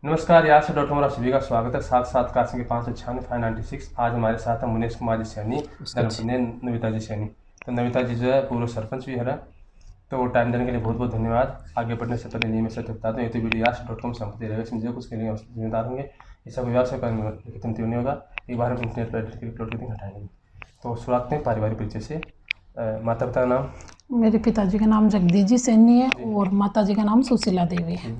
नमस्कार, यहाँ से डॉक्टर आप सभी का स्वागत है। साथ साथ कासिंग के 596 आज हमारे साथ है मुनेश कुमार जी सैनी, नविता जी सैनी। तो नविता जी जो है पूर्व सरपंच भी है, तो टाइम देने के लिए बहुत बहुत धन्यवाद। आगे बढ़ने से पहले नियम से बता दूँ, ये तो वीडियो यहाँ.com संपत्ति रहेगा, समझे कुछ के लिए जिम्मेदार होंगे। ऐसा कोई व्यवसाय करने नहीं होगा, एक बार हम इंटरनेट पर अपलोड करके हटाएंगे। तो शुरुआत में पारिवारिक परिचय से। माता पिता का नाम? मेरे पिताजी का नाम जगदीश जी सैनी है और माताजी का नाम सुशीला देवी है।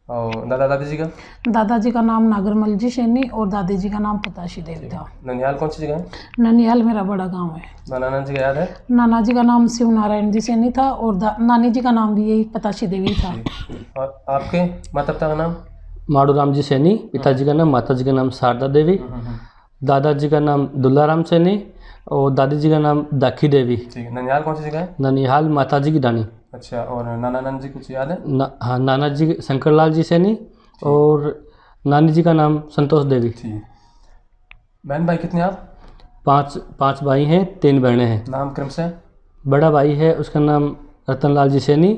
और दादाजी जी का? दादाजी का नाम नागरमल जी सैनी और दादी जी का नाम पताशी देवी था। ननिहाल कौन सी जगह है? ननिहाल मेरा बड़ा गांव है। नाना जी का याद है? नाना जी का नाम शिव नारायण जी सैनी था और नानी जी का नाम भी यही पताशी देवी था। और आपके माता पिता का नाम? माड़ूराम जी सैनी, पिताजी का नाम, माताजी का नाम शारदा देवी, दादाजी का नाम दुल्लाराम सैनी और दादी जी का नाम दाखी देवी। ठीक है। ननिहाल कौन सी जगह है? ननिहाल माताजी की डानी। अच्छा, और नाना जी कुछ याद है? हाँ, नाना जी शंकरलाल जी सैनी और नानी जी का नाम संतोष देवी। ठीक। बहन भाई कितने आप? पाँच भाई हैं, 3 बहनें हैं। नाम क्रम से? बड़ा भाई है उसका नाम रतनलाल जी सैनी,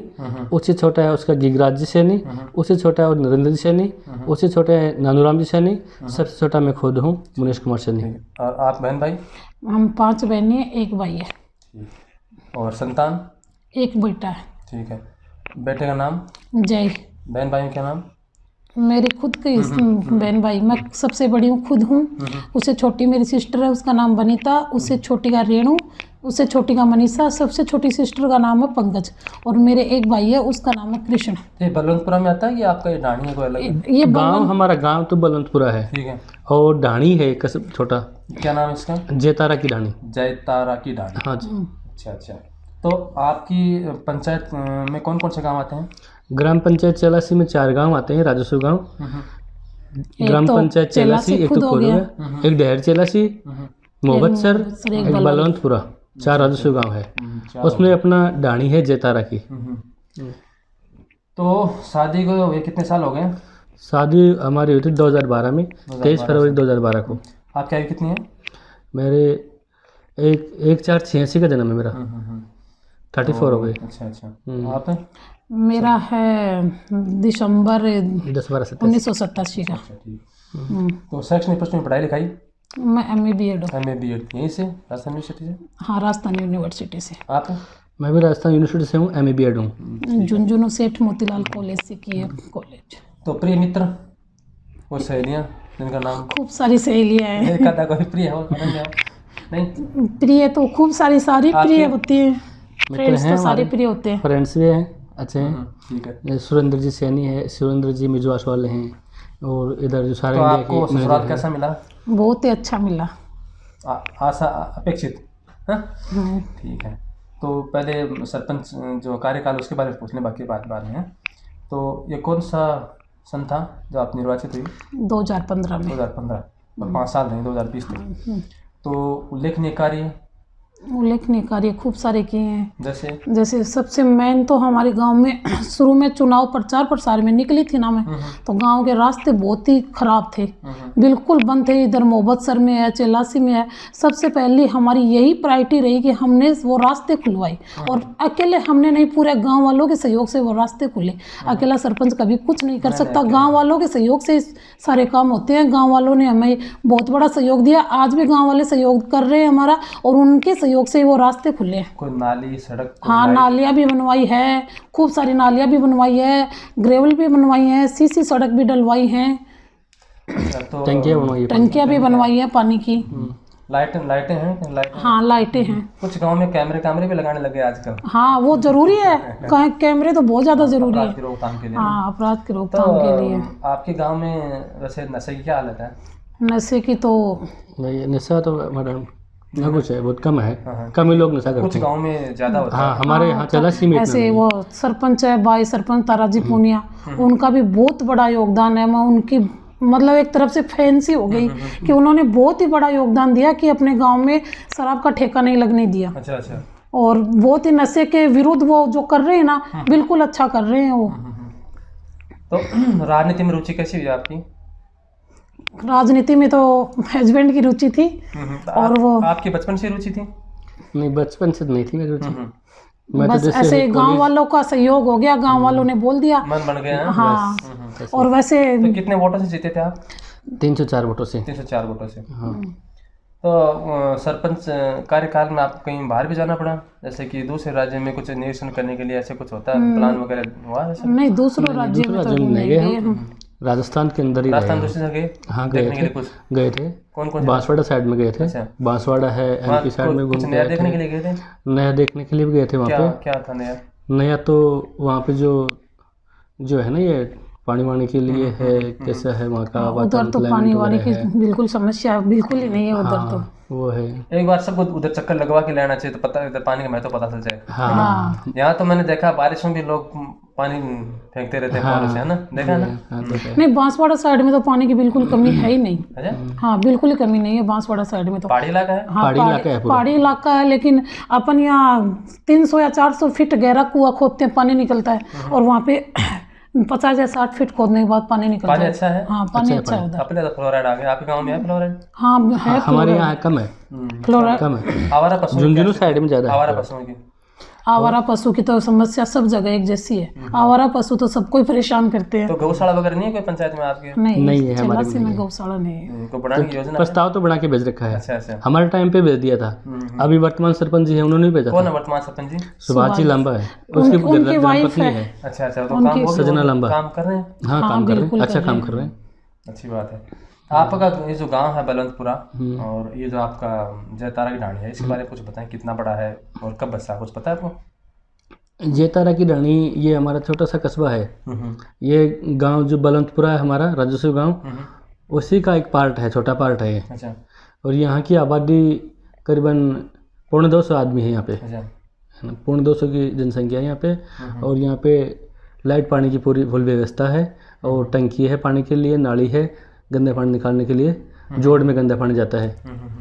उससे छोटा है उसका गिगराज जी सैनी, उससे छोटा है और नरेंद्र जी सैनी, उससे छोटा है नानूराम जी सैनी, सबसे छोटा मैं खुद हूँ मुनेश कुमार सैनी। और आप बहन भाई? हम 5 बहनें हैं, 1 भाई है। और संतान? 1 बेटा है। ठीक है। बेटे का नाम? जय। बहन भाई क्या नाम? मेरी खुद की बहन भाई, मैं सबसे बड़ी हूँ, खुद हूँ। उससे छोटी मेरी सिस्टर है, उसका नाम बनीता, उससे छोटी का रेणु, उससे छोटी का मनीषा, सबसे छोटी सिस्टर का नाम है पंकज और मेरे 1 भाई है उसका नाम है कृष्ण। ये बलवंतपुरा में आता है, ये आपका ये ढाणी है कोई अलग है? ये गांव हमारा गांव तो बलवंतपुरा है। ठीक है। और ढाणी है एक छोटा। क्या नाम है इसका? जयतारा की ढाणी। जयतारा की ढाणी। हाँ जी। अच्छा अच्छा। तो आपकी पंचायत में कौन कौन से गाँव आते हैं? ग्राम पंचायत चेलासी में 4 गांव आते हैं, राजस्व गांव। ग्राम पंचायत चेलासी, एक तो कोलुआ, एक डेहर चेलासी, मोहब्बतसर, एक बलवंतपुरा, 4 राजस्व गांव है। उसमें अपना ढाणी है जयतारा की। तो शादी को ये कितने साल हो गए? शादी हमारी हुई थी 2012 में, 23 फरवरी 2012 को। आपकी आयु कितनी है? मेरे 1486 का जन्म है मेरा। 34 हो गए। अच्छा अच्छा। आप? मेरा है दिसंबर 10-12-87 का। तो शैक्षणिक प्रश्न में पढ़ाई लिखाई? मैं MA BEd हूँ। MA BEd यहीं से राजस्थान यूनिवर्सिटी से? हाँ, राजस्थान यूनिवर्सिटी से। आप? मैं भी राजस्थान यूनिवर्सिटी से हूँ, MA BEd हूँ। झुंझुनू सेठ मोतीलाल कॉलेज से की है कॉलेज। तो प्रिय मित्र और सहेलियाँ जिनका नाम? खूब सारी सहेलियाँ हैं। कहता कोई प्रिय हो नहीं? प्रिय तो खूब सारी प्रिय होती हैं। फ्रेंड्स तो सारे प्रिय होते हैं। फ्रेंड्स भी हैं अच्छे हैं। ठीक है। सुरेंद्र जी सैनी है, सुरेंद्र जी मिजवास वाले हैं और इधर जो सारे तो इंडिया आपको ससुराल कैसा मिला? बहुत ही अच्छा मिला। आशा अपेक्षित? ठीक है। तो पहले सरपंच जो कार्यकाल उसके बारे में पूछने, बाकी बात बाद में है। तो ये कौन सा सन था जो आप निर्वाचित हुई? 2015 में। 2015 और 5 साल रहे 2020 तक। तो उल्लेखनीय कार्य खूब सारे किए हैं। जैसे सबसे मेन तो हमारे गांव में शुरू में चुनाव प्रचार प्रसार में निकली थी ना मैं, तो गांव के रास्ते बहुत ही खराब थे, बिल्कुल बंद थे। इधर मोहब्बतसर में है, चेलासी में है। सबसे पहले हमारी यही प्रायोरिटी रही कि हमने वो रास्ते खुलवाए और अकेले हमने नहीं, पूरे गाँव वालों के सहयोग से वो रास्ते खुले। अकेला सरपंच कभी कुछ नहीं कर सकता, गाँव वालों के सहयोग से सारे काम होते हैं। गाँव वालों ने हमें बहुत बड़ा सहयोग दिया, आज भी गाँव वाले सहयोग कर रहे हैं हमारा, और उनके सहयोग से वो रास्ते खुले हैं। कोई नाली सड़क? हाँ, नालियाँ भी बनवाई है, खूब सारी नालियाँ भी बनवाई है, ग्रेवल भी बनवाई है, सीसी सड़क भी डलवाई है, टंकियाँ भी बनवाई है पानी की। लाइटें हैं? हाँ, लाइटें हैं। कुछ गांव में कैमरे भी लगाने लगे आजकल। हाँ, वो जरूरी है। कैमरे तो बहुत ज्यादा जरूरी है। अपराध की रोकथाम के लिए। हाँ, अपराध की रोकथाम के लिए। आपके गांव में वैसे नशे की क्या हालत है? नशे की तो नशा तो मैडम ना कुछ है, बहुत कम है। कम ही लोग नशा करते हैं। कुछ गांव में ज्यादा होता है। हाँ, हमारे यहाँ चेलासी में ऐसे वो सरपंच है, भाई सरपंच ताराजी पूनिया, उनका भी बहुत बड़ा योगदान है। मैं उनकी मतलब एक तरफ से फैंसी हो गई कि उन्होंने बहुत ही बड़ा योगदान दिया कि अपने गांव में शराब का ठेका नहीं लगने दिया। अच्छा अच्छा। और बहुत ही नशे के विरुद्ध वो जो कर रहे हैं ना, बिल्कुल अच्छा कर रहे हैं वो। तो राजनीति में रुचि कैसी हुई आपकी? राजनीति में तो हस्बैंड की रुचि थी। और वो आपकी बचपन से रुचि थी? नहीं, बचपन से नहीं थी मेरी रुचि। बस ऐसे गांव वालों का सहयोग हो गया, गांव वालों ने बोल दिया, मन बन गया। हाँ, और वैसे तो कितने वोटों से जीते थे आप? 304 वोटों से। 304 वोटों से। हाँ। तो सरपंच कार्यकाल में आपको कहीं बाहर भी जाना पड़ा, जैसे कि दूसरे राज्य में कुछ निरीक्षण करने के लिए, ऐसे कुछ होता है प्लान वगैरह हुआ ऐसा? नहीं, दूसरों राज्य में तो नहीं गए हम। राजस्थान के अंदर ही राजस्थान रहे दूसरी जगह गए? हाँ गए देखने के लिए थे, कुछ गए थे। कौन कौन? बांसवाड़ा साइड में गए थे। अच्छा। बांसवाड़ा है एमपी साइड में कुछ घूम नया गए देखने के थे। लिए गए थे? नया देखने के लिए भी गए थे वहाँ क्या पे। क्या था नया? नया तो वहाँ पे जो है ना, ये पानी वानी के लिए है, कैसा है वहाँ का उधर वातावरण, तो पानी वानी की बिल्कुल समस्या बिल्कुल ही नहीं है उधर तो। वो है। एक बार सबको उधर चक्कर लगवा के लेना चाहिए, तो पता इधर पानी का महत्व पता चल जाए। हाँ यहाँ तो मैंने देखा बारिश में भी लोग पानी फेंकते रहते हैं पानी से, है ना? देखा है ना? हाँ तो है। नहीं, बांसवाड़ा साइड में तो पानी की बिल्कुल कमी है ही नहीं। अच्छा, हाँ, बिल्कुल ही कमी नहीं है बांसवाड़ा साइड में तो। पहाड़ी इलाका है? हाँ, पहाड़ी इलाका है पूरा। पहाड़ी इलाका है, लेकिन अपन यहाँ 300 या 400 फीट गहरा कुआं खोदते हैं, पानी निकलता है। और वहाँ पे 50 या 60 फीट खोदने के बाद पानी निकलता है। पानी अच्छा है? हाँ, पानी अच्छा है उधर। अपने तो फ्लोराइड आ गया, आपके गाँव में है फ्लोराइड? हाँ है, हमारे यहाँ कम है, फ्लोराइड। कम है। आवारा पशु झुंझुनू साइड में ज़्यादा है। आवारा पशुओं की आवारा पशु की तो समस्या सब जगह एक जैसी है। आवारा पशु तो सबको ही परेशान करते हैं। तो गौशाला वगैरह नहीं है कोई पंचायत में आपके? नहीं है हमारे चेलासी में गौशाला नहीं है। को बढ़ाने की योजना? प्रस्ताव तो बना के भेज रखा है। अच्छा अच्छा। हमारे टाइम पे भेज दिया था। अभी वर्तमान सरपंच जी है, उन्होंने भेजा कौन था। है वर्तमान सरपंच जी? सुभाष जी लांबा है, उनकी उसकी वाइफ धर्मपत्नी है। है। अच्छा अच्छा। तो काम सजना लंबा काम कर रहे हैं? हाँ, काम कर रहे हैं, अच्छा काम कर रहे हैं। अच्छी बात है। आपका ये जो गांव है बलवंतपुरा, और ये जो आपका जयतारा की ढाणी है, इसके बारे में कुछ बताएं, कितना बड़ा है और कब बसा, कुछ पता है आपको? जयतारा की ढाणी ये हमारा छोटा सा कस्बा है। ये गांव जो बलवंतपुरा है हमारा राजस्व गांव, उसी का एक पार्ट है, छोटा पार्ट है ये। अच्छा और यहाँ की आबादी करीबन 250 आदमी है यहाँ पे, अच्छा। 250 की जनसंख्या है यहाँ पे। और यहाँ पे लाइट पानी की पूरी फुल व्यवस्था है, और टंकी है पानी के लिए, नाली है गंदे पानी निकालने के लिए, जोड़ में गंदा पानी जाता है।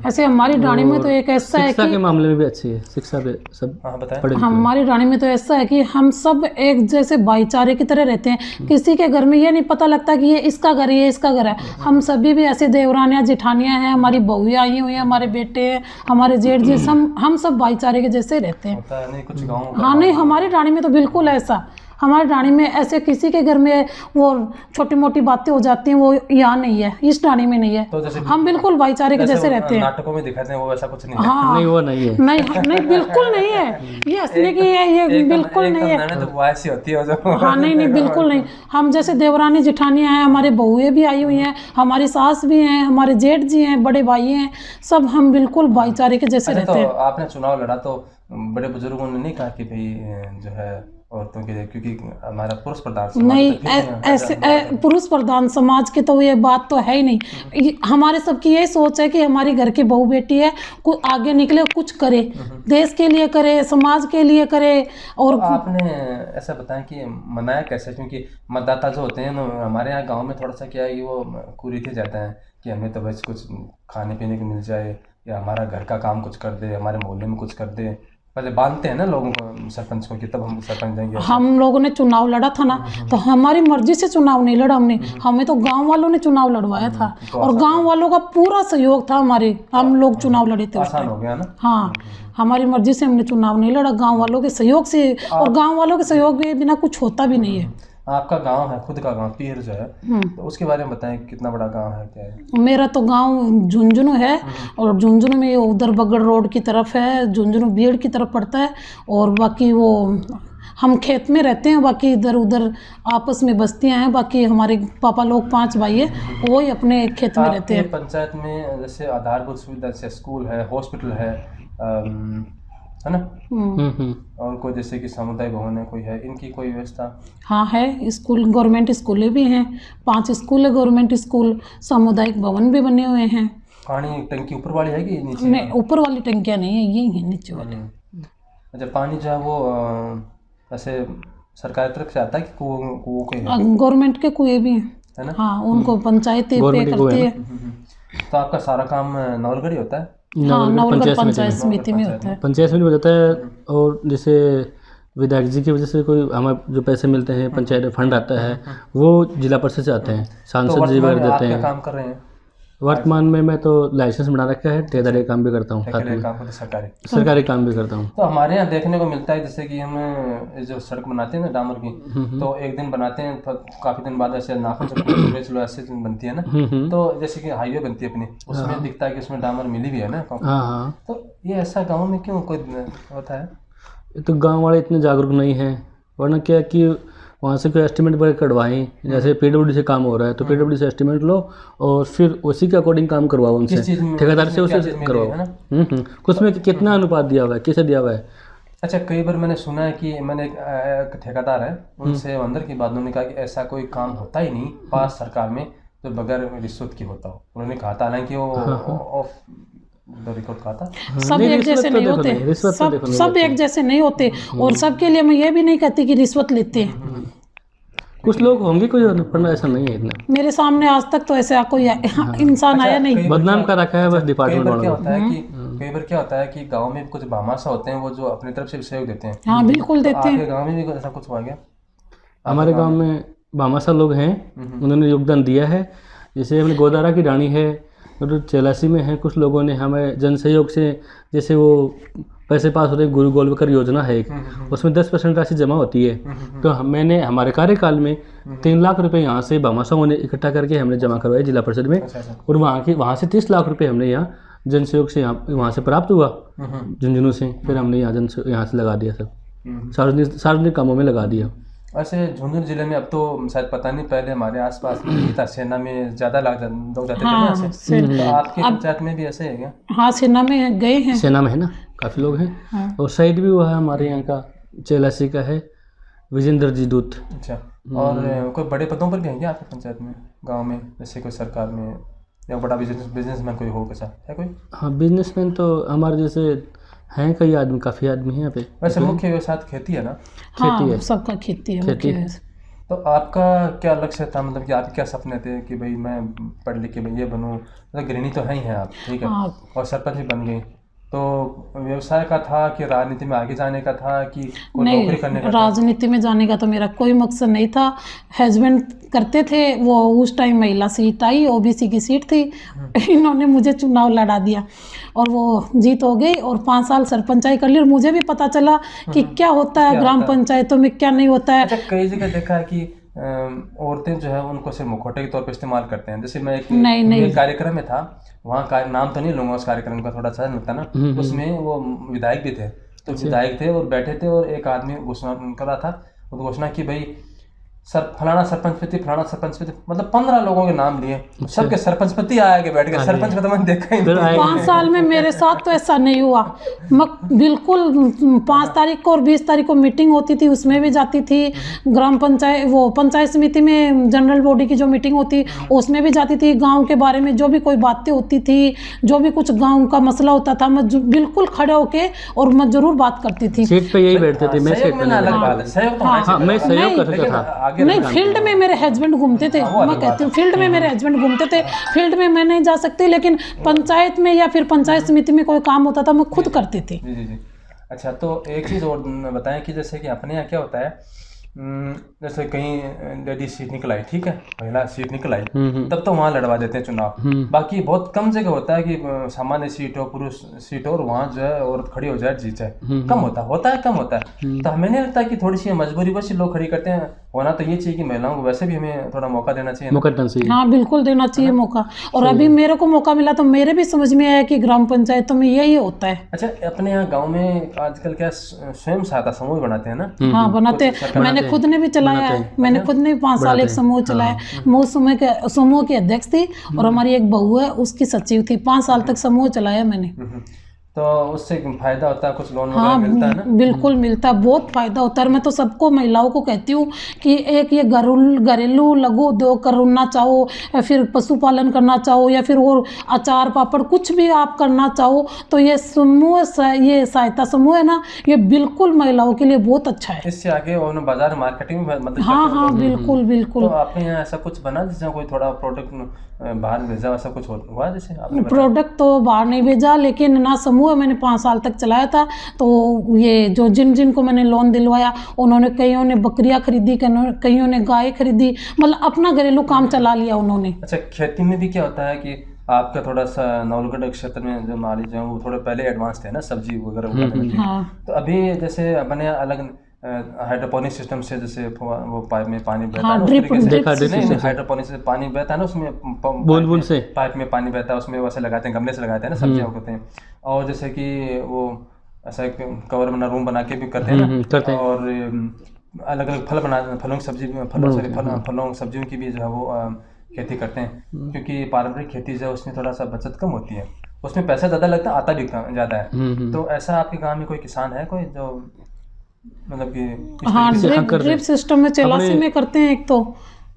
ऐसे हमारी ढाणी में तो एक ऐसा है शिक्षा कि के मामले में भी अच्छी है, शिक्षा पे सब हाँ बताएं। पढ़े लिखे हैं। हमारी ढाणी में तो ऐसा है कि हम सब एक जैसे भाईचारे की तरह रहते हैं। किसी के घर में ये नहीं पता लगता कि ये इसका घर है, ये इसका घर है। हम सभी भी ऐसे देवरानियाँ जेठानियाँ हैं, हमारी बहुएं आई हुई हैं, हमारे बेटे हैं, हमारे जेठ जी, हम सब भाईचारे के जैसे रहते हैं। होता है नहीं कुछ गाँव? हाँ नहीं, हमारी ढाणी में तो बिल्कुल ऐसा, हमारी ढाणी में ऐसे किसी के घर में वो छोटी मोटी बातें हो जाती हैं, वो यहाँ नहीं है, इस ढाणी में नहीं है। तो जैसे हम बिल्कुल भाईचारे के जैसे रहते हैं। नाटकों में दिखाते हैं वो वैसा कुछ नहीं है? हाँ नहीं वो नहीं है। नहीं बिल्कुल नहीं है, ये असली की है, ये बिल्कुल नहीं है। तो वो ऐसी होती है जो हाँ नहीं बिल्कुल नहीं। हम जैसे देवरानी जेठानियाँ हैं, हमारे बहुएं भी आई हुई हैं, हमारी सास भी हैं, हमारे जेठ जी हैं, बड़े भाई हैं, सब हम बिल्कुल भाईचारे के जैसे रहते हैं। तो आपने चुनाव लड़ा तो बड़े बुजुर्गों ने नहीं कहा कि भाई जो है औरतों के लिए, क्योंकि हमारा पुरुष प्रधान समाज नहीं तो फिर भी ऐसे पुरुष प्रधान समाज की तो ये बात तो है ही नहीं। हमारे सबकी यही सोच है कि हमारी घर की बहू बेटी है, कुछ आगे निकले, कुछ करे, देश के लिए करे, समाज के लिए करे। और आपने ऐसा बताया कि मनाया कैसे, क्योंकि मतदाता जो होते हैं ना हमारे यहाँ गांव में थोड़ा सा क्या है कि वो कुरीति जाते हैं कि हमें तो बस कुछ खाने पीने को मिल जाए, या हमारा घर का काम कुछ कर दे, हमारे मोहल्ले में कुछ कर दे, पहले बांधते हैं ना लोगों को, सरपंच को, कि तब हम सरपंच देंगे। हम लोगों ने चुनाव लड़ा था ना, तो हमारी मर्जी से चुनाव नहीं लड़ा हमने, हमें तो गांव वालों ने चुनाव लड़वाया था, और गांव वालों का पूरा सहयोग था हमारे, हम लोग चुनाव लड़े थे उस आसान टाइम। हो गया ना? हाँ, हमारी मर्जी से हमने चुनाव नहीं लड़ा, गांव वालों के सहयोग से, और गांव वालों के सहयोग के बिना कुछ होता भी नहीं है। आपका गांव है, खुद का गांव पीर जो है, तो उसके बारे में बताएं, कितना बड़ा गांव है, क्या है? मेरा तो गांव झुंझुनू है, और झुंझुनू में उधर बगड़ रोड की तरफ है, झुंझुनू बीड़ की तरफ पड़ता है। और बाकी वो हम खेत में रहते हैं, बाकी इधर उधर आपस में बस्तियां हैं। बाकी हमारे पापा लोग 5 भाई है, वो ही अपने खेत में रहते हैं। पंचायत में जैसे आधारभूत सुविधा जैसे स्कूल है, हॉस्पिटल है ना, और कोई जैसे कि सामुदायिक भवन है, कोई है, इनकी कोई व्यवस्था? हाँ है, स्कूल गवर्नमेंट स्कूलें भी हैं, 5 स्कूल है गवर्नमेंट स्कूल, सामुदायिक भवन भी बने हुए हैं। पानी टंकी ऊपर वाली है कि नीचे? नहीं, ऊपर वाली टंकियाँ नहीं है, यही है नीचे वाली। अच्छा, पानी जो है वो ऐसे सरकार की तरफ से आता है कि कुओं के है? गवर्नमेंट के कुएं भी हैं, है ना? हाँ, उनको पंचायतें पे करती है। तो आपका सारा काम नवलगढ़ होता है? हाँ, नवलगढ़ पंचायत समिति में होता है। पंचायत समिति में हो जाता है। और जैसे विधायक जी की वजह से कोई हमें जो पैसे मिलते हैं, पंचायत फंड आता है, वो जिला परिषद से आते हैं, सांसद जी वगैरह देते हैं। काम कर रहे हैं? वर्तमान में मैं तो लाइसेंस बना रखा है, ठेकेदारी का काम भी करता हूँ, साथ ठेकेदारी में काम को तो सरकारी काम भी करता हूँ। तो हमारे यहाँ देखने को मिलता है जैसे कि हम जो सड़क बनाते हैं ना डामर की, तो एक दिन बनाते हैं तो काफी दिन बाद ऐसे नाखून से चलो ऐसे बनती है ना, तो जैसे कि हाईवे बनती है अपनी, उसमें दिखता है कि उसमें डामर मिली भी है ना। हाँ, तो ये ऐसा गाँव में क्यों कोई होता है? तो गांव वाले इतने जागरूक नहीं हैं, वरना क्या कि वहाँ से कोई एस्टिमेट वगैरह कटवाएं, जैसे पीडब्ल्यूडी से काम हो रहा है तो पीडब्ल्यूडी से एस्टिमेट लो और फिर उसी के अकॉर्डिंग काम करवाओ उनसे, ठेकेदार से उसे करवाओ। कुछ में कितना अनुपात दिया हुआ है, किसे दिया हुआ है? अच्छा, कई बार मैंने सुना है कि मैंने एक ठेकेदार है उनसे अंदर की बात, उन्होंने कहा कि ऐसा कोई काम होता ही नहीं पास सरकार में जो बगैर रिश्वत की होता हो। उन्होंने कहा था, हालांकि वो ऑफ द रिकॉर्ड कहा था। सब एक जैसे नहीं होते, सब एक जैसे नहीं होते, और सबके लिए मैं ये भी नहीं कहती कि रिश्वत लेते हैं। कुछ लोग होंगे, कोई पर ऐसा नहीं है इतना। मेरे सामने आज तक तो ऐसा कोई इंसान आया नहीं। बदनाम कर रखा है बस डिपार्टमेंट वालों ने। कई बार क्या होता है कि गांव में कुछ भामाशा होते हैं वो जो अपनी तरफ से सहयोग देते हैं। हाँ बिल्कुल देते हैं। आपके गांव में भी ऐसा कुछ हुआ क्या? हमारे गांव में भामाशा लोग हैं, उन्होंने योगदान दिया है। जैसे अपने गोदारा की रानी है और चेलासी में है, कुछ लोगों ने हमें जन सहयोग से, जैसे वो पैसे पास होते हैं, गुरु गोलवकर योजना है एक, उसमें 10% राशि जमा होती है। तो मैंने हमारे कार्यकाल में 3 लाख रुपए यहाँ से भामाशाओं ने इकट्ठा करके हमने जमा करवाए जिला परिषद में। और वहाँ से 30 लाख रुपए हमने यहाँ जन सहयोग से वहाँ से प्राप्त हुआ झुंझुनू से, फिर हमने यहाँ से लगा दिया, सब सार्वजनिक कामों में लगा दिया। वैसे झुंझुनू जिले में अब तो शायद पता नहीं, पहले हमारे आसपास में ही था, सेना में ज़्यादा लोग जाते थे ना ऐसे। तो आपके पंचायत में भी ऐसे है क्या? हाँ, सेना में गए हैं। सेना में है ना, काफ़ी लोग हैं। और शहीद भी हुआ है हमारे यहाँ का, चेलासी का है विजेंद्र जी दूत। अच्छा, और कोई बड़े पदों पर भी हैं क्या आपकी पंचायत में, गाँव में, जैसे कोई सरकार में या बड़ा बिजनेसमैन कोई हो, कैसा है कोई? हाँ, बिजनेसमैन तो हमारे जैसे हैं कई आदमी, काफ़ी आदमी हैं यहाँ पे। वैसे मुख्य व्यवसाय खेती है ना? खेती है, सबका खेती है। तो आपका क्या लक्ष्य था, मतलब कि आपके क्या सपने थे कि भाई मैं पढ़ लिख के भाई ये बनूं? मतलब गृहिणी तो है ही हैं आप, ठीक है, और सरपंच भी बन गई, तो व्यवसाय का था कि राजनीति में आगे जाने का था कि कोई नौकरी करने का? राजनीति में जाने का तो मेरा कोई मकसद नहीं था। हस्बैंड करते थे वो, उस टाइम महिला सीट आई, ओबीसी की सीट थी, इन्होंने मुझे चुनाव लड़ा दिया और वो जीत हो गई और 5 साल सरपंचाई कर ली। और मुझे भी पता चला कि क्या होता है ग्राम पंचायतों में, क्या नहीं होता है। अच्छा, कई जगह देखा है कि औरतें जो है उनको सिर्फ मुखौटे के तौर पर इस्तेमाल करते हैं। जैसे मैं एक कार्यक्रम में था, वहाँ का नाम तो नहीं लूँगा उस कार्यक्रम का, थोड़ा सा लगता ना, उसमें वो विधायक भी थे, तो विधायक थे और बैठे थे और एक आदमी घोषणा कर रहा था, तो घोषणा की भाई फलाना सरपंच पति, फलाना सरपंच पति, मतलब 15 लोगों के नाम लिए, सबके सरपंच पति आया के बैठ गए, सरपंच पति मैंने देखा ही नहीं। 5 साल में मेरे साथ तो ऐसा नहीं हुआ। बिल्कुल 5 तारीख को और 20 तारीख को मीटिंग होती थी, उसमें भी जाती थी। ग्राम पंचायत, वो पंचायत समिति में जनरल बॉडी की जो मीटिंग होती उसमें भी जाती थी। गाँव के बारे में जो भी कोई बातें होती थी, जो भी कुछ गाँव का मसला होता था, मैं बिल्कुल खड़े होके और मैं जरूर बात करती थी। सीट पे यही बैठते थे, मैं सीट पे मैं सहयोग कर सकता था। नहीं, फील्ड में मेरे हस्बैंड घूमते थे, मैं कहती हूँ फील्ड में मेरे हस्बैंड घूमते थे। फील्ड में मैं नहीं जा सकती, लेकिन पंचायत में या फिर पंचायत समिति में कोई काम होता था मैं खुद करती थी। जी। अच्छा, तो एक चीज़ और बताएं कि जैसे कि अपने यहाँ क्या होता है, जैसे कहीं लेडीज सीट निकल आई, ठीक है, महिला सीट निकल आई, तब तो वहाँ लड़वा देते हैं चुनाव। बाकी बहुत कम जगह होता है कि सामान्य सीट हो, पुरुष सीट हो और वहाँ जो है औरत खड़ी हो जाए, जीत जाए। कम होता है। तो हमें नहीं लगता कि थोड़ी सी मजबूरी बस लोग खड़ी करते हैं। होना तो ये चाहिए कि महिलाओं को वैसे भी हमें थोड़ा मौका देना चाहिए। हाँ, बिल्कुल देना चाहिए मौका। और अभी मेरे को मौका मिला तो मेरे भी समझ में आया कि ग्राम पंचायतों में यही होता है। अच्छा, अपने यहाँ गाँव में आजकल क्या स्वयं सहायता समूह बनाते हैं ना? हाँ, बनाते। मैंने खुद ने भी चलाया है, मैंने खुद ने 5 साल एक समूह चलाया। मैं समूह की अध्यक्ष थी और हमारी एक बहू है, उसकी सचिव थी। 5 साल तक समूह चलाया मैंने। तो उससे फायदा होता है, कुछ लोन वगैरह मिलता है ना? बिल्कुल मिलता है, बहुत फायदा होता है। मैं तो सबको महिलाओं को कहती हूँ कि एक ये घरेलू लघु उद्योग करना चाहो या फिर पशुपालन करना चाहो या फिर और अचार पापड़ कुछ भी आप करना चाहो, तो ये समूह, ये सहायता समूह है ना, ये बिल्कुल महिलाओं के लिए बहुत अच्छा है। इससे आगे उन्होंने बाजार मार्केटिंग में मदद। हाँ, बिल्कुल। तो आपने यहाँ ऐसा कुछ बना जिसमें कोई थोड़ा प्रोडक्ट बाहर भेजा, ऐसा कुछ हुआ जैसे? प्रोडक्ट तो बाहर नहीं भेजा, लेकिन ना समूह मैंने 5 साल तक चलाया था। तो ये जो जिन को मैंने लोन दिलवाया, उन्होंने कईयों ने बकरियां खरीदी, कईयों ने गाय खरीदी, मतलब अपना घरेलू काम चला लिया उन्होंने। अच्छा, खेती में भी क्या होता है कि आपका थोड़ा सा नवलगढ़ क्षेत्र में जो मान लीजिए वो थोड़े पहले एडवांस थे ना सब्जी वगैरह उगाने में, हाँ तो अभी जैसे बने अलग हाइड्रोपोनिक सिस्टम से, जैसे वो पाइप में पानी बहता है हाँ ना, उस ड्रिप तरीके से ड्रिप नहीं हाइड्रोपोनिक से पानी बहता है ना, उसमें बूंद बूंद से पाइप में पानी बहता है, उसमें वैसे लगाते हैं, गमले से लगाते हैं ना सब्जियां उगाते हैं। और जैसे कि वो ऐसा कवर बना रूम बना के भी करते हैं ना, करते हैं। और अलग अलग फलों की सब्जी फलों सब्जियों की भी जो है वो खेती करते हैं, क्योंकि पारंपरिक खेती जो है उसमें थोड़ा सा बचत कम होती है, उसमें पैसा ज़्यादा लगता है, आता भी ज़्यादा है। तो ऐसा आपके गांव में कोई किसान है कोई जो मतलब कि इस हाँ तरीके से ड्रिप सिस्टम में चेलासी में करते हैं। एक तो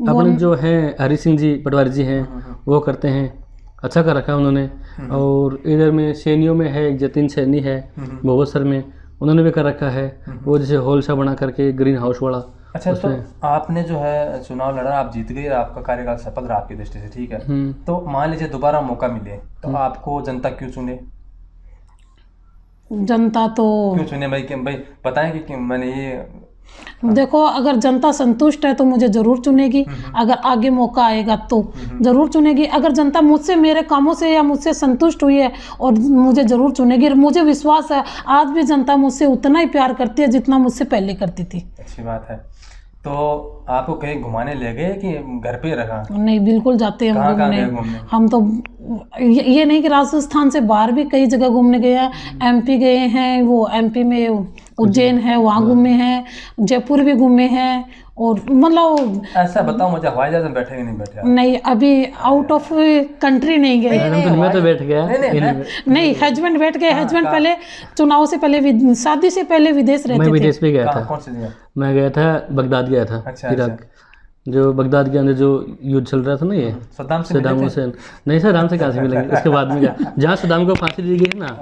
अपने जो हैं हरी सिंह जी पटवारी जी हैं वो करते हैं, अच्छा कर रखा है उन्होंने। और इधर में सैनियों में है एक जतिन सैनी है मोहब्बतसर में, उन्होंने भी कर रखा है वो जैसे होल सा बना करके ग्रीन हाउस वाला। अच्छा, तो आपने जो है चुनाव लड़ा, आप जीत गए, आपका कार्यकाल सफल रहा आपकी दृष्टि से, ठीक है, तो मान लीजिए दोबारा मौका मिले तो आपको जनता क्यों चुने? जनता तो क्यों चुने भाई? भाई बताएं कि मैंने ये देखो, अगर जनता संतुष्ट है तो मुझे जरूर चुनेगी, अगर आगे मौका आएगा तो जरूर चुनेगी। अगर जनता मुझसे मेरे कामों से या मुझसे संतुष्ट हुई है और मुझे जरूर चुनेगी। मुझे विश्वास है आज भी जनता मुझसे उतना ही प्यार करती है जितना मुझसे पहले करती थी। अच्छी बात है। तो आपको कहीं घुमाने ले गए कि घर पे रखा? नहीं, बिल्कुल जाते हैं हम घूमने? हम तो ये नहीं कि राजस्थान से बाहर भी कई जगह घूमने गए हैं। एमपी गए हैं, वो एमपी में उज्जैन है वहाँ घूमे हैं, जयपुर भी घूमे हैं। और मतलब ऐसा बताओ मुझे, हवाई जहाज में बैठे कि नहीं बैठे? नहीं, अभी आउट ऑफ कंट्री नहीं गए। मैं तो बैठ गया। नहीं, हस्बैंड बैठ गए। हस्बैंड पहले चुनाव से पहले, शादी से पहले विदेश रहते थे। मैं विदेश भी गया था। कौन सी जगह? मैं गया था बगदाद गया था। इराक, जो बगदाद के अंदर जो युद्ध चल रहा था ना, ये सद्दाम हुसैन। नहीं सर, आराम से कहाँ से मिलेंगे, उसके बाद में गया जहाँ सद्दाम को फांसी दी गई ना,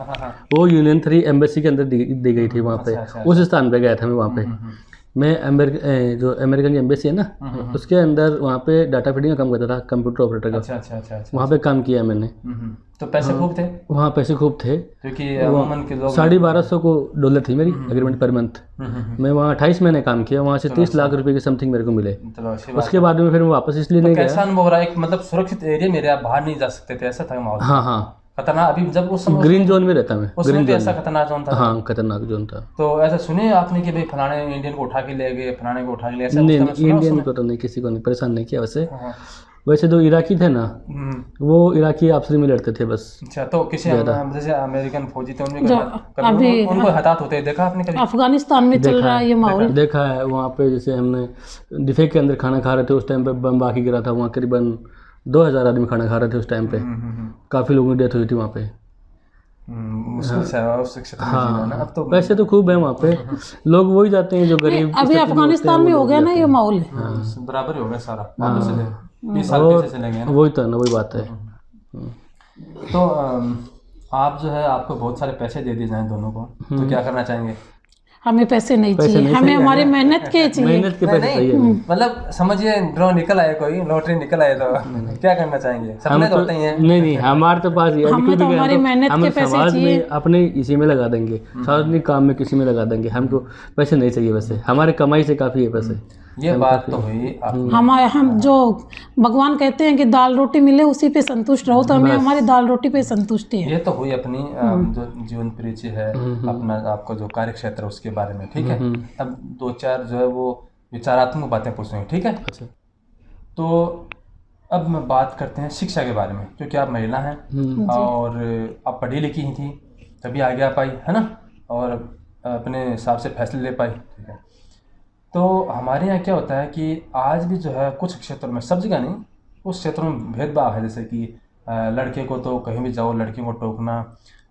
वो यूनियन 3 एम्बेसी के अंदर दी गई थी वहाँ पे, उस स्थान पे गया था मैं। वहाँ पे मैं जो अमेरिकन की एम्बेसी है ना, उसके अंदर वहाँ पे डाटा फीडिंग का काम करता था, कंप्यूटर ऑपरेटर का। अच्छा। वहाँ पे काम किया मैंने। तो पैसे खूब थे वहाँ? पैसे खूब थे, क्योंकि 1250 को डॉलर थी मेरी एग्रीमेंट पर मंथ। मैं वहाँ 28 महीने काम किया, वहाँ से 30 लाख रुपए के समथिंग मेरे को मिले। उसके बाद में फिर मैं वापस इसलिए नहीं गया। कैसा अनुभव रहा? एक मतलब सुरक्षित एरिया में आप बाहर नहीं जा सकते थे, ऐसा था माहौल? हाँ, खतरनाक। अभी जब उस समय ग्रीन जोन में रहता मैं, उस समय ऐसा खतरनाक जोन था? हाँ, खतरनाक जोन था। तो ऐसा सुने आपने कि भाई फलाने इंडियन को उठा के ले गए, फलाने को उठा के ले? नहीं, इंडियन को तो नहीं, किसी को नहीं परेशान नहीं किया। वैसे तो इराकी थे ना, वो इराकी आपस में लड़ते थे बस। अच्छा, तो किसी जैसे अमेरिकन फौजी थे उनको हताहत होते देखा आपने कभी? अफगानिस्तान में चल रहा है ये माहौल, देखा है। वहाँ पे जैसे हमने डिफेक के अंदर खाना खा रहे थे, उस टाइम पे बम बाकी गिरा था वहाँ, करीबन 2000 आदमी खाना खा रहे थे उस टाइम पे। काफ़ी लोगों की डेथ हुई थी वहाँ पे। मुश्किल से उस क्षेत्र में जीना ना। अब तो पैसे तो खूब है वहाँ पे, लोग वही जाते हैं जो गरीब। अभी अफगानिस्तान में हो गया ना ये माहौल, बराबर हो गया सारा, वापस से 20 साल पीछे चले गए ना। वही तो ना, वही बात है। तो आप जो है, आपको बहुत सारे पैसे दे दिए जाएं दोनों को, तो क्या करना चाहेंगे? हमें पैसे नहीं चाहिए, हमें हमारी मेहनत के चाहिए। मेहनत के पैसे चाहिए। मतलब समझिए ड्रॉ निकल आए, कोई लॉटरी निकल आए, तो क्या करना चाहेंगे? सपने तो होते ही हैं। नहीं, हमारे तो पास हमें तो हमारी मेहनत के पैसे चाहिए। अपने इसी में लगा देंगे, सार्वजनिक काम में किसी में लगा देंगे। हमको पैसे नहीं चाहिए, वैसे हमारे कमाई से काफ़ी है पैसे। ये बात तो हुई। हम जो भगवान कहते हैं कि दाल रोटी मिले उसी पे संतुष्ट रहो, तो हमें हमारी दाल रोटी पे संतुष्टि है। ये तो हुई अपनी जो जीवन परिचय है, अपना आपका जो कार्य क्षेत्र है उसके बारे में, ठीक है। अब 2-4 जो है वो विचारात्मक बातें पूछेंगे, ठीक है। अच्छा, तो अब मैं बात करते हैं शिक्षा के बारे में, क्योंकि आप महिला हैं और आप पढ़ी लिखी ही थी, तभी आगे आ पाई, है ना, और अपने हिसाब से फैसले ले पाई, ठीक है। तो हमारे यहाँ क्या होता है कि आज भी जो है कुछ क्षेत्रों में, सब जगह नहीं, उस क्षेत्रों में भेदभाव है। जैसे कि लड़के को तो कहीं भी जाओ लड़कियों को टोकना,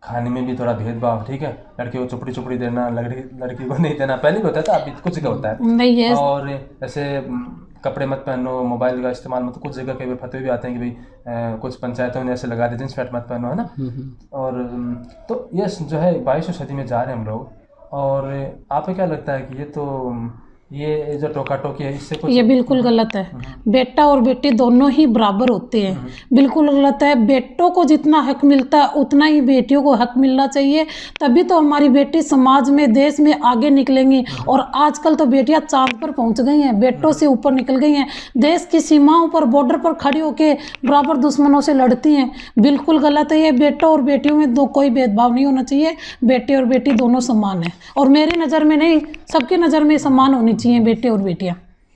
खाने में भी थोड़ा भेदभाव, ठीक है। लड़के को चुपड़ी देना, लड़की को नहीं देना, पहले भी होता था, अभी कुछ जगह होता है नहीं है। और जैसे कपड़े मत पहनो, मोबाइल का इस्तेमाल मत, कुछ जगह कई फतवे भी आते हैं कि भाई कुछ पंचायतों ने ऐसे लगा दिए जींस पैंट मत पहनो, है ना। और तो ये जो है 22वीं सदी में जा रहे हैं हम लोग। और आपको क्या लगता है कि ये जो टोका टोकी है इससे कुछ ये बिल्कुल गलत है। बेटा और बेटी दोनों ही बराबर होते हैं, बिल्कुल गलत है। बेटों को जितना हक मिलता है उतना ही बेटियों को हक मिलना चाहिए, तभी तो हमारी बेटी समाज में देश में आगे निकलेंगी। और आजकल तो बेटियां चांद पर पहुंच गई हैं, बेटों से ऊपर निकल गई हैं, देश की सीमाओं पर बॉर्डर पर खड़ी होकर बराबर दुश्मनों से लड़ती हैं। बिल्कुल गलत है ये। बेटों और बेटियों में कोई भेदभाव नहीं होना चाहिए, बेटे और बेटी दोनों समान हैं। और मेरी नज़र में नहीं, सबकी नज़र में समान होनी चाहिए बेटे और बेटियां।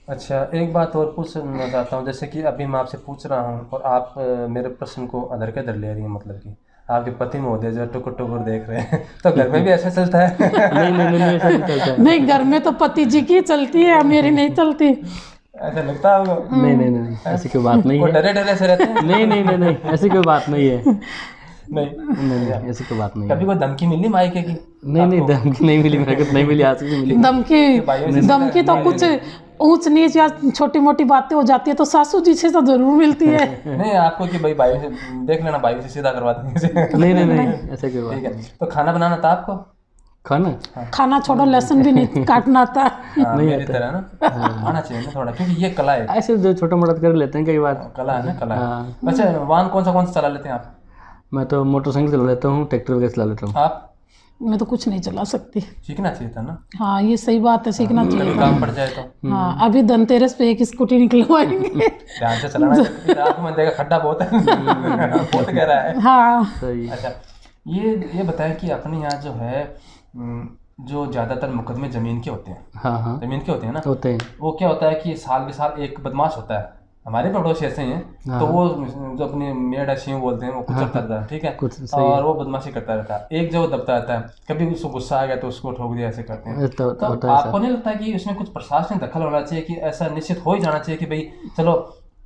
अच्छा, एक बात और पूछना चाहता हूँ, जैसे कि अभी मैं आपसे पूछ रहा हूँ और आप मेरे प्रश्न को अधर के अधर ले रही हैं, मतलब कि आपके पति महोदय जो टुकुर टुकुर देख रहे हैं, तो घर में भी ऐसा चलता है? नहीं ऐसा नहीं चलता है। नहीं, घर में तो पति जी की चलती है, मेरी नहीं चलती। ऐसा लगता है आपको? नहीं ऐसी कोई बात नहीं है। डरे डरे से रहते हैं? नहीं ऐसी कोई बात नहीं है। नहीं ऐसी कोई बात नहीं कभी कोई धमकी मिली मायके की? नहीं धमकी नहीं मिली, मेरे को नहीं मिली, आज तक नहीं मिली। धमकी तो कुछ ऊंच नीच या छोटी मोटी बातें हो जाती है तो सासू जी से तो जरूर मिलती है। नहीं आपको कि भाई भाई से देख लेना, भाई से सीधा करवा देंगे। नहीं ऐसे कोई बात। ठीक है, तो खाना बनाना था आपको? खाना छोड़ो, लहसुन भी नहीं काटना था। मेरी तरह ना आना चाहिए ना थोड़ा, क्योंकि ये कला है। ऐसे जो छोटा मोटा कर लेते हैं कई बार, कला है ना, कला है। अच्छा, वाहन कौन सा चला लेते हैं आप? मैं तो मोटरसाइकिल चला लेता हूँ, ट्रैक्टर वगैरह चला लेता हूँ। आप? मैं तो कुछ नहीं चला सकती। सीखना चाहिए था ना। हाँ, ये सही बात है, सीखना चाहिए। काम पड़ जाए तो। हाँ, अभी धनतेरस पे एक स्कूटी निकलवाएंगे। ध्यान से चलाना, आपको मन देगा खड्डा बहुत है। बहुत गहरा है। हाँ सही। अच्छा, ये बताएं कि अपने यहाँ जो है जो ज़्यादातर मुकदमे ज़मीन के होते हैं। हाँ ज़मीन के होते हैं ना। होते हैं। वो क्या होता है कि साल के साल एक बदमाश होता है, हमारे पड़ोसी ऐसे ही हैं। तो वो जो अपने मेड शिव बोलते हैं वो कुछ करता रहता है, ठीक है, और वो बदमाशी करता रहता है। एक जगह दबता रहता है, कभी उसको गुस्सा आ गया तो उसको ठोक दिया, ऐसे करते हैं। तो आपको नहीं लगता कि उसमें कुछ प्रशासनिक दखल होना चाहिए, कि ऐसा निश्चित हो ही जाना चाहिए कि भाई चलो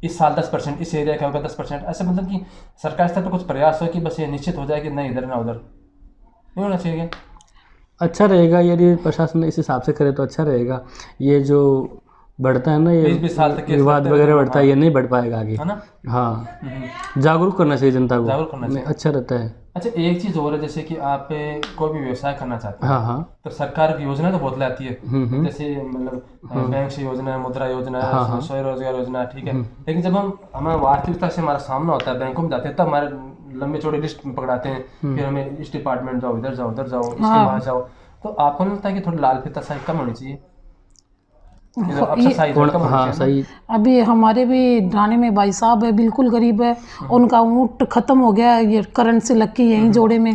इस साल 10%, इस एरिया का होगा 10%, ऐसे मतलब कि सरकार स्तर पर कुछ प्रयास हो कि बस ये निश्चित हो जाए कि नहीं इधर ना उधर, नहीं होना चाहिए? अच्छा रहेगा यदि प्रशासन इस हिसाब से करे तो अच्छा रहेगा। ये जो बढ़ता है ना, ये 20 साल तक विवाद वगैरह बढ़ता है, ये नहीं बढ़ पाएगा आगे, है ना। हाँ, जागरूक करना चाहिए जनता को, जागरूक करना चाहिए, अच्छा रहता है। अच्छा, एक चीज़ और है, जैसे कि आप कोई भी व्यवसाय करना चाहते हैं, हाँ, तो सरकार की योजना तो बहुत लाती है, जैसे मतलब बैंक से योजना है, मुद्रा योजना है, स्वयं रोजगार योजना है, ठीक है। लेकिन जब हमें वास्तविकता से हमारा सामना होता है, बैंकों में जाते हैं, तब हमारे लंबे चौड़े लिस्ट में पकड़ाते हैं, फिर हमें इस डिपार्टमेंट जाओ, इधर जाओ, उधर जाओ, इसके वहाँ जाओ। तो आपको नहीं लगता है कि थोड़ी लाल फीताशाही कम होनी चाहिए? हाँ सही। अभी हमारे भी ढाणे में भाई साहब है, बिल्कुल गरीब है, उनका ऊँट खत्म हो गया है ये करंट से लग के यहीं जोड़े में,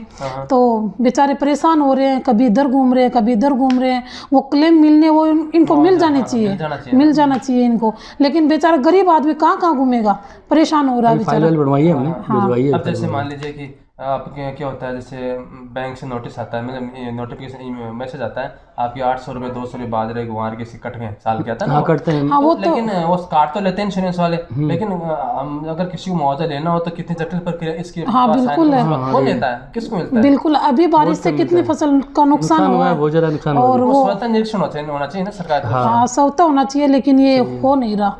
तो बेचारे परेशान हो रहे हैं, कभी इधर घूम रहे हैं, कभी इधर घूम रहे हैं। वो क्लेम मिलने वो इनको मिल जानी चाहिए, मिल जाना चाहिए इनको, लेकिन बेचारा गरीब आदमी कहाँ घूमेगा, परेशान हो रहा है बेचारा। अब जैसे मान लीजिए कि आपके क्या होता है, जैसे बैंक से नोटिस आता है, मतलब नोटिफिकेशन मैसेज आता है, आपके 800 रुपये 200 रुपये बाद रहे गुआर के कट गए, साल के आता है ना। करते हैं। हाँ, वो लेकिन वो काट तो लेते हैं इंश्योरेंस वाले, लेकिन हम अगर किसी को मुआवजा लेना हो तो कितनी जटिल प्रक्रिया इसकी। हाँ बिल्कुल है। कौन लेता है, किसको मिलता है? बिल्कुल, अभी बारिश से कितनी फसल का नुकसान हुआ है, बहुत ज्यादा नुकसान, और वो स्वतः निरीक्षण होना चाहिए ना सरकार को। हाँ, स्वतः होना चाहिए, लेकिन ये हो नहीं रहा।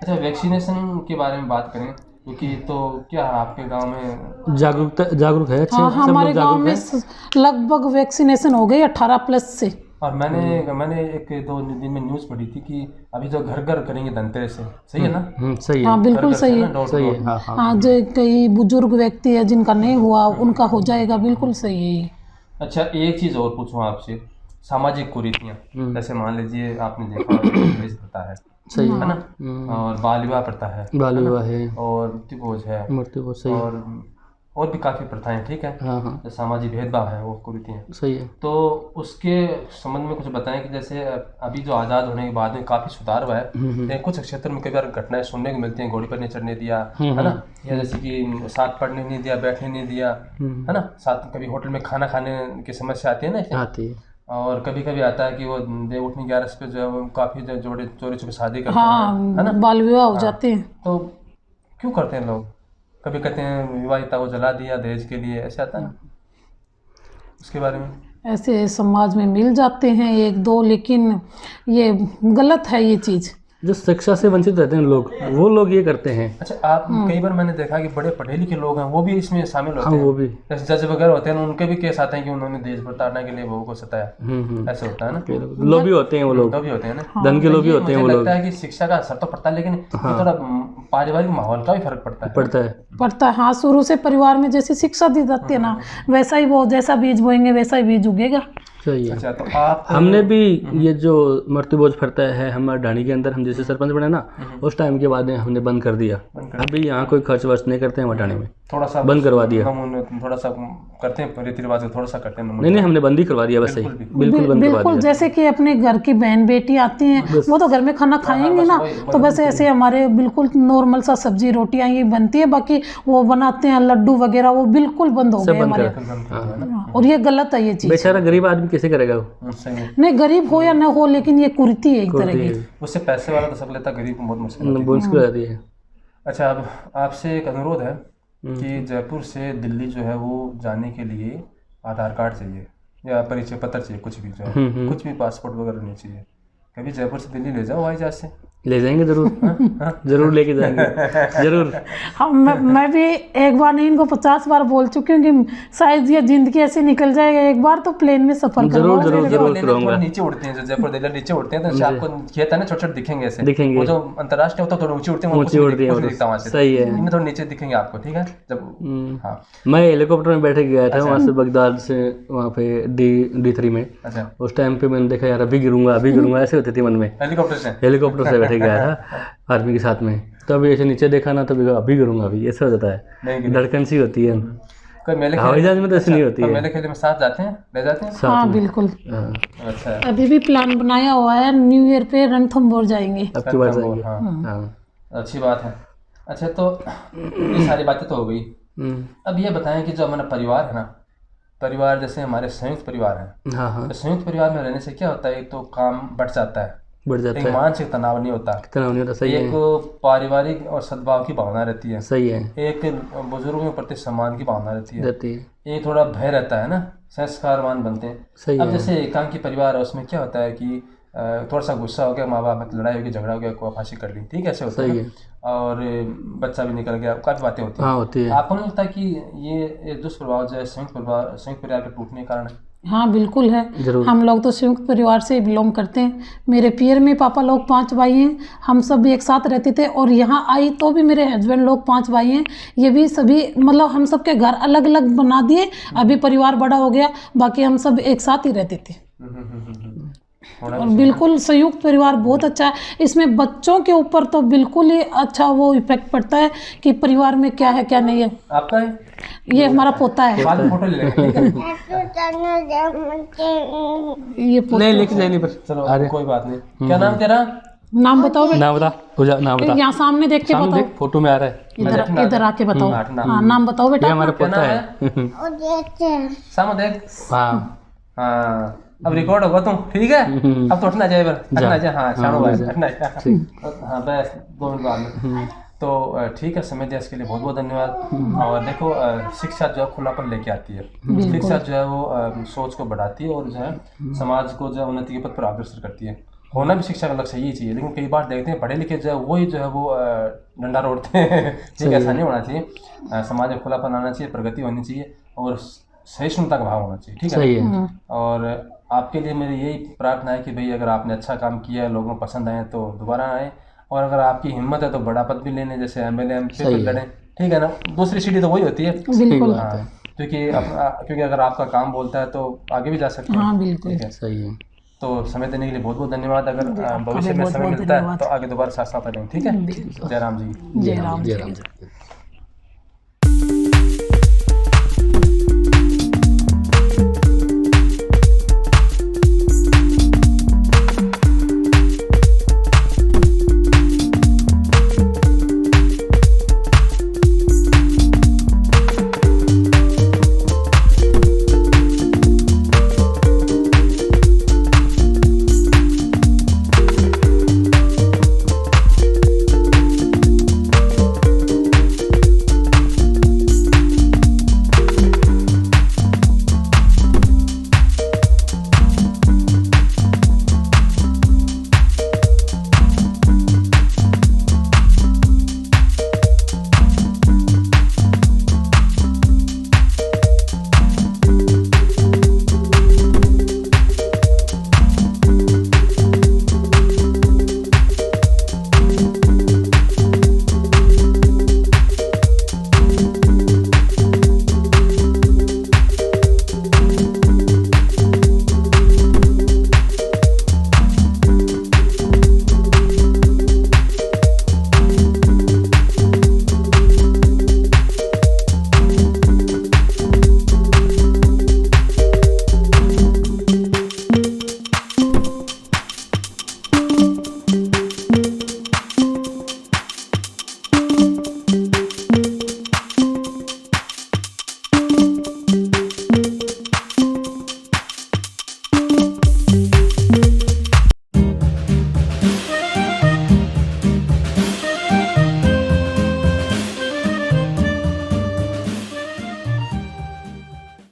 अच्छा, वैक्सीनेशन के बारे में बात करें, क्योंकि तो क्या आपके गांव में जागरूक है? हाँ, हमारे गांव में लगभग वैक्सीनेशन हो गई 18+ से। और मैंने एक 2 दिन में न्यूज़ पढ़ी थी कि अभी जो घर घर करेंगे धनतेरस से, सही है ना? सही है। हाँ बिल्कुल सही है, सही है। हाँ, जो कई बुजुर्ग व्यक्ति है जिनका नहीं हुआ उनका हो जाएगा, बिल्कुल सही है। अच्छा, एक चीज़ और पूछूं आपसे, सामाजिक कुरीतियाँ, जैसे मान लीजिए आपने देखा दहेज प्रथा है, सही है ना, और बाल विवाह प्रथा है, और मृत्युभोज है, और भी काफ़ी प्रथाएं, ठीक है। हाँ। जो सामाजिक भेदभाव है वो कुरीतियाँ, सही है। तो उसके संबंध में कुछ बताएं कि जैसे अभी जो आज़ाद होने के बाद में काफ़ी सुधार हुआ है, लेकिन कुछ क्षेत्रों में कई बार घटनाएं सुनने को मिलती हैं, घोड़ी पर नहीं चढ़ने दिया, है ना, या जैसे कि साथ पढ़ने नहीं दिया, बैठने नहीं दिया, है ना, साथ कभी होटल में खाना खाने की समस्या आती है ना, आती है। और कभी कभी आता है कि वो देव उठनी 11 पे जो है वो काफ़ी जोड़े चोरी छुपे शादी करते हैं, है ना, बाल विवाह हो जाते हैं। तो क्यों करते हैं लोग? कभी कहते हैं विवाहिता को जला दिया दहेज के लिए, ऐसे आता है ना, उसके बारे में? ऐसे समाज में मिल जाते हैं 1-2, लेकिन ये गलत है ये चीज़। जो शिक्षा से वंचित रहते हैं लोग, वो लोग ये करते हैं। अच्छा, आप कई बार मैंने देखा कि बड़े पढ़े लिखे लोग हैं वो भी इसमें शामिल होते हाँ, हैं। वो भी। जैसे जज वगैरह होते हैं उनके भी केस आते हैं कि उन्होंने देश बचाने के लिए बहू को सताया, ऐसे होता है ना। लोभी होते हैं वो लोग, तो भी होते हैं ना, धन के लोभी ये होते हैं मुझे वो लोग। लगता है कि शिक्षा का असर तो पड़ता है, लेकिन ये थोड़ा पारिवारिक माहौल का भी फर्क पड़ता है। पड़ता है। हाँ, शुरू से परिवार में जैसी शिक्षा दी जाती है ना, वैसा ही वो जैसा बीज बोएंगे वैसा ही बीज उगेगा। सही है। अच्छा, तो आप हमने भी ये जो मृत्यु भोज फरता है हमारे ढाणी के अंदर, हम जैसे सरपंच बने ना, उस टाइम के बाद में हमने बंद कर दिया। अभी यहाँ कोई खर्च वर्च नहीं करते हैं हमारे ढाणी में, थोड़ा सा बंद करवा दिया। थोड़ा सा करते हैं रीति रिवाज, थोड़ा सा करते हैं। नहीं, हमने बंद ही करवा दिया, बस सही, बिल्कुल बंद करवा बिल्कुल। दिया। जैसे कि अपने घर की बहन बेटी आती हैं, वो तो घर में खाना खाएंगे ना, तो बस ऐसे हमारे बिल्कुल नॉर्मल सा सब्जी रोटियां ये बनती है, बाकी वो बनाते हैं लड्डू वगैरह, वो बिल्कुल बंद हो गए हमारे। और ये गलत है ये चीज। बेचारा गरीब आदमी कैसे करेगा वो? नहीं, गरीब हो या न हो, लेकिन ये कुरीति है एक तरह की। उससे पैसे वाला तो सब लेता, गरीब को बहुत मुश्किल होती है। मुश्किल रहती है। अच्छा, अब आपसे एक अनुरोध है कि जयपुर से दिल्ली जो है वो जाने के लिए आधार कार्ड चाहिए या परिचय पत्र चाहिए, कुछ भी जो है, कुछ भी पासपोर्ट वगैरह नहीं चाहिए। कभी जयपुर से दिल्ली ले जाओ हवाई जहाज से। ले जाएंगे जरूर, जरूर लेके जाएंगे, जरूर। हाँ, मैं भी एक बार नहीं, इनको 50 बार बोल चुकी हूँ कि शायद ये जिंदगी ऐसे निकल जाएगा, एक बार तो प्लेन में सफर जरूर जरूर जरूर करूंगा। नीचे उड़ते हैं जो जयपुर दिल्ली नीचे उड़ते हैं, तो आपको खेत है ना, छोटे छोटे दिखेंगे ऐसे, दिखेंगे। वो जो अंतर्राष्ट्रीय होता है थोड़े ऊंचे उड़ते हैं, ऊंची उड़ती है, दिखता वहाँ से। सही है। इनमें थोड़े नीचे दिखेंगे आपको, ठीक है। जब हाँ, मैं हेलीकॉप्टर में बैठे गया था वहाँ से बगदाद से वहाँ पे D3 में। अच्छा, उस टाइम पे मैंने देखा यार अभी गिरूंगा, ऐसे होती थी मन में। हेलीकॉप्टर से बैठे गया था आर्मी के साथ में, तब ऐसे नीचे देखा ना, तब अभी गिरूंगा, अभी ऐसा हो जाता है, धड़कन सी होती है। कोई मेले हवाई जहाज में तो ऐसी नहीं होती है। मेले खेले में साथ जाते हैं, ले जाते हैं। हाँ, बिल्कुल। अच्छा, अभी भी प्लान बनाया हुआ है, न्यू ईयर पे रणथंभौर जाएंगे। अब की बार जाएंगे। हाँ, अच्छी बात है। अच्छा, तो ये सारी बातें तो हो गई। अब ये बताएं कि जो हमारा परिवार है ना, परिवार जैसे हमारे संयुक्त परिवार है, हाँ, तो संयुक्त परिवार में रहने से क्या होता है, एक तो काम बढ़ जाता है, बढ़ जाता एक है, मानसिक तनाव नहीं होता, तनाव नहीं होता। सही है, एक पारिवारिक और सद्भाव की भावना रहती है, सही है, एक बुजुर्गों के प्रति सम्मान की भावना रहती है, रहती है, एक थोड़ा भय रहता है ना, संस्कारवान बनते हैं। सही अब है। जैसे एकांकी परिवार है, उसमें क्या होता है कि थोड़ा सा गुस्सा हो गया, माँ बाप में लड़ाई हो गई, झगड़ा हो गया, कोई फांसी कर ली, ठीक है, ऐसे होता सही है। और बच्चा भी निकल गया, काफ़ी बातें होती हैं। हाँ, होती है। आपको नहीं लगता कि ये दुष्प्रभाव जो है संयुक्त परिवार के टूटने के कारण है? हाँ, बिल्कुल है। जरूर। हम लोग तो संयुक्त परिवार से बिलोंग करते हैं। मेरे पियर में पापा लोग 5 भाई हैं, हम सब भी एक साथ रहते थे, और यहाँ आई तो भी मेरे हस्बैंड लोग 5 भाई हैं, ये भी सभी मतलब हम सब के घर अलग अलग बना दिए, अभी परिवार बड़ा हो गया, बाकी हम सब एक साथ ही रहते थे। और बिल्कुल संयुक्त परिवार बहुत अच्छा है। इसमें बच्चों के ऊपर तो बिल्कुल ही अच्छा वो इफेक्ट पड़ता है कि परिवार में क्या है क्या नहीं है। आपका है? ये हमारा पोता है। बाद में फोटो ले लेंगे, ठीक है? ये पोता नहीं लेके जाए नहीं, पर चलो कोई बात नहीं। क्या नाम तेरा? नाम बताओ बेटा। नाम बता, नाम बता, यहाँ सामने देख के सामने बताओ, देख, फोटो में आ रहा है। इधर आके बताओ। हाँ, नाम बताओ बेटा। ये हमारा क्या पोता नाम है। सामने देख। हाँ, हाँ, अब रिकॉर्ड होगा तुम, ठीक है? अब तो हटना जाए, हटना जाए। हाँ, शानो भाई, हटना जाए। हाँ, बस 2 मिनट बाद में। तो ठीक है, समय दिया इसके लिए बहुत बहुत धन्यवाद। और देखो, शिक्षा जो है खुलापन लेके आती है, शिक्षा जो है वो सोच को बढ़ाती है और जो है समाज को जो है उन्नति के पथ पर अग्रसर करती है। होना भी शिक्षा का लक्ष्य यही चाहिए, लेकिन कई बार देखते हैं पढ़े लिखे जो है वही जो है वो डंडा रोड़ते हैं। ठीक है, ऐसा नहीं होना चाहिए। समाज में खुलापन आना चाहिए, प्रगति होनी चाहिए और सहिष्णुता का भाव होना चाहिए, ठीक है? सही है। और आपके लिए मेरी यही प्रार्थना है कि भाई अगर आपने अच्छा काम किया है, लोगों को पसंद आए तो दोबारा आए, और अगर आपकी हिम्मत है तो बड़ा पद भी लेने, जैसे MLA MP पे लड़ें, ठीक है ना? दूसरी सीढ़ी तो वही होती है। बिल्कुल। हाँ, क्योंकि अगर आपका काम बोलता है तो आगे भी जा सकते हैं। हाँ, बिल्कुल। ठीक है, सही है। तो समय देने के लिए बहुत बहुत धन्यवाद। अगर भविष्य में समय मिलता है तो आगे दोबारा साथ साथ रहेंगे, ठीक है? जय राम जी। जय राम जी।